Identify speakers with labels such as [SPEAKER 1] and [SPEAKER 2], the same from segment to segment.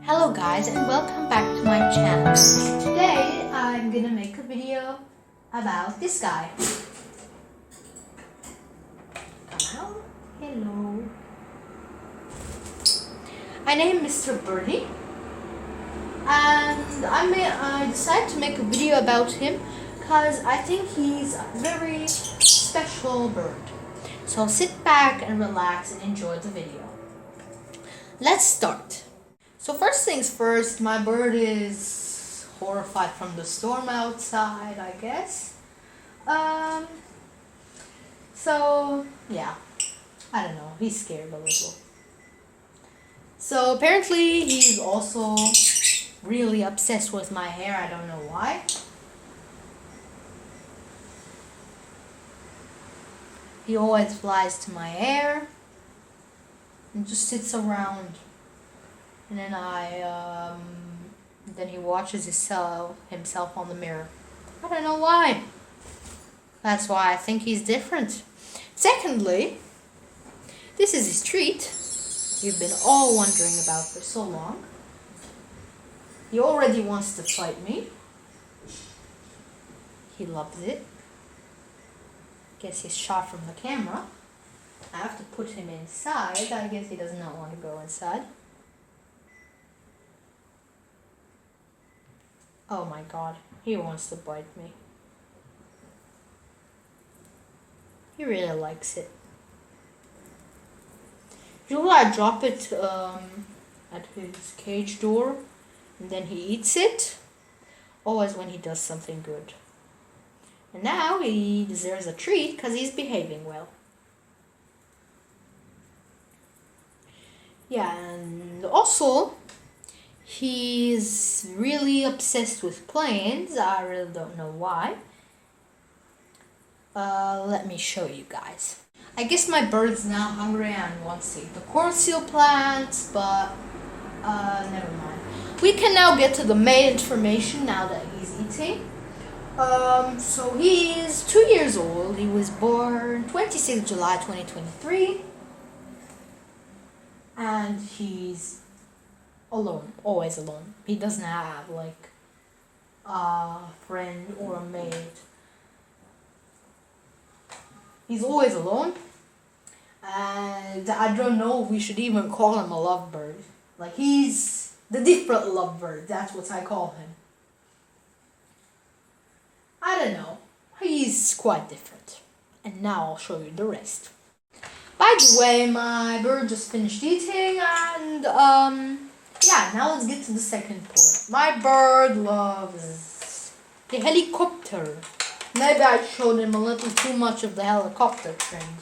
[SPEAKER 1] Hello guys and welcome back to my channel. Today I'm gonna make a video about this guy. Come out. Hello. I named Mr. Birdie and I decided to make a video about him because I think he's a very special bird. So sit back and relax and enjoy the video. Let's start. So first things first, my bird is horrified from the storm outside, I guess. So yeah, I don't know, he's scared a little. So apparently he's also really obsessed with my hair, I don't know why. He always flies to my hair and just sits around. And then he watches himself on the mirror. I don't know why. That's why I think he's different. Secondly, this is his treat. You've been all wondering about for so long. He already wants to fight me. He loves it. Guess he's shot from the camera. I have to put him inside. I guess he does not want to go inside. Oh my god, he wants to bite me. He really likes it. Usually I drop it at his cage door and then he eats it. Always when he does something good. And now he deserves a treat because he's behaving well. Yeah, and also he's really obsessed with planes. I really don't know why. Let me show you guys. I guess my bird's now hungry and wants to eat the corn seal plants, but never mind. We can now get to the main information now that he's eating. So he is 2 years old. He was born 26 July 2023. And he's alone, always alone. He doesn't have like a friend or a mate. He's always alone. And I don't know if we should even call him a lovebird. Like he's the different lovebird. That's what I call him. I don't know. He's quite different. And now I'll show you the rest. By the way, my bird just finished eating and yeah, now let's get to the second point. My bird loves the helicopter. Maybe I showed him a little too much of the helicopter trend.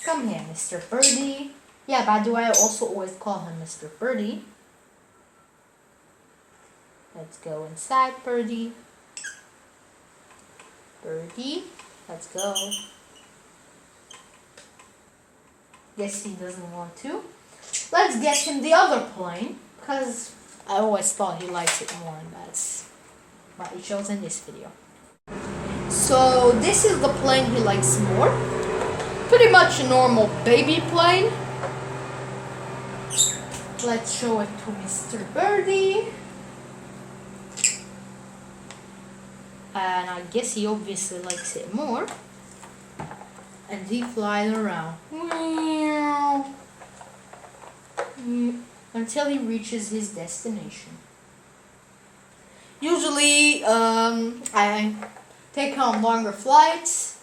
[SPEAKER 1] Come here, Mr. Birdie. Yeah, by the way, I also always call him Mr. Birdie. Let's go inside, Birdie. Birdie, let's go. Guess he doesn't want to. Let's get him the other plane, because I always thought he likes it more, and that's what he shows in this video. So this is the plane he likes more. Pretty much a normal baby plane. Let's show it to Mr. Birdie. And I guess he obviously likes it more. And he flies around until he reaches his destination. Usually I take on longer flights,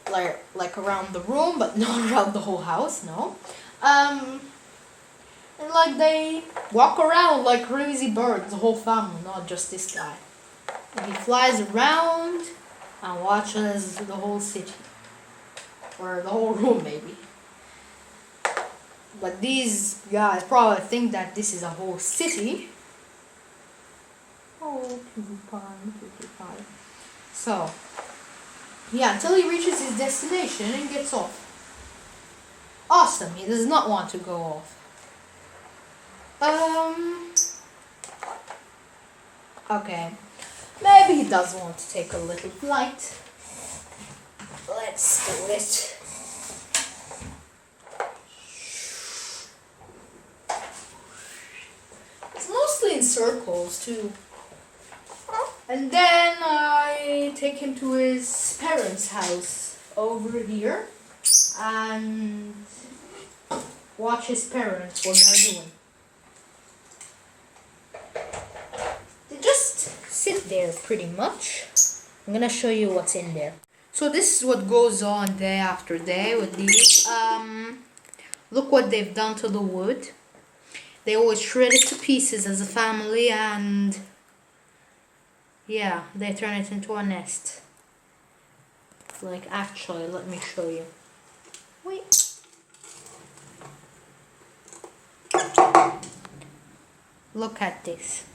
[SPEAKER 1] like around the room, but not around the whole house, no. And like they walk around like crazy birds, the whole family, not just this guy. And he flies around and watches the whole city. Or the whole room, maybe. But these guys probably think that this is a whole city. Oh, cutie pie. So, yeah, until he reaches his destination and gets off. Awesome, he does not want to go off. Okay. Maybe he does want to take a little flight. Let's do it. in circles too. And then I take him to his parents' house over here and watch his parents what they're doing. They just sit there pretty much. I'm gonna show you what's in there. So this is what goes on day after day with these. Look what they've done to the wood. They always shred it to pieces as a family, and yeah, they turn it into a nest. Like, actually, let me show you. Wait. Look at this.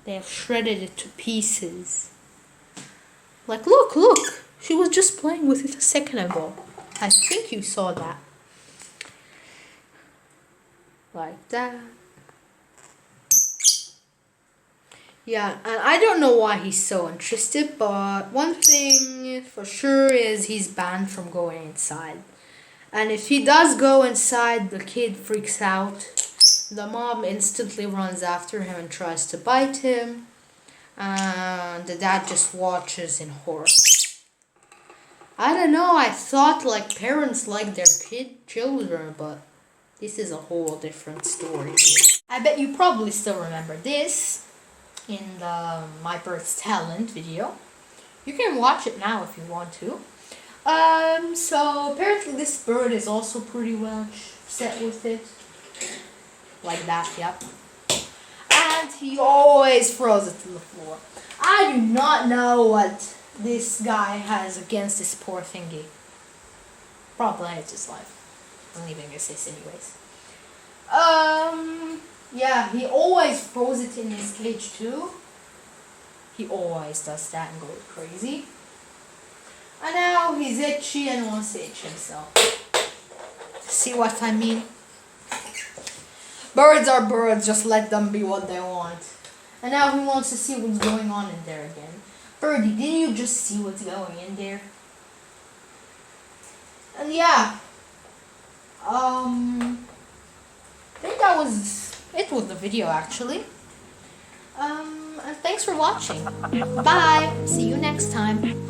[SPEAKER 1] They have shredded it to pieces. Like, look! She was just playing with it a second ago. I think you saw that. Like that. Yeah, and I don't know why he's so interested, but one thing for sure is he's banned from going inside. And if he does go inside, the kid freaks out. The mom instantly runs after him and tries to bite him. And the dad just watches in horror. I don't know, I thought like parents like their children, but this is a whole different story. I bet you probably still remember this in the My Bird's Talent video. You can watch it now if you want to. So apparently this bird is also pretty well set with it. Like that, yep. And he always throws it to the floor. I do not know what this guy has against this poor thingy. Probably hates his life. I'm leaving this anyways. Yeah, he always throws it in his cage too. He always does that and goes crazy. And now he's itchy and wants to itch himself. See what I mean? Birds are birds, just let them be what they want. And now he wants to see what's going on in there again. Birdie, didn't you just see what's going in there? And yeah. I think that was it with the video actually. And thanks for watching. Bye. See you next time.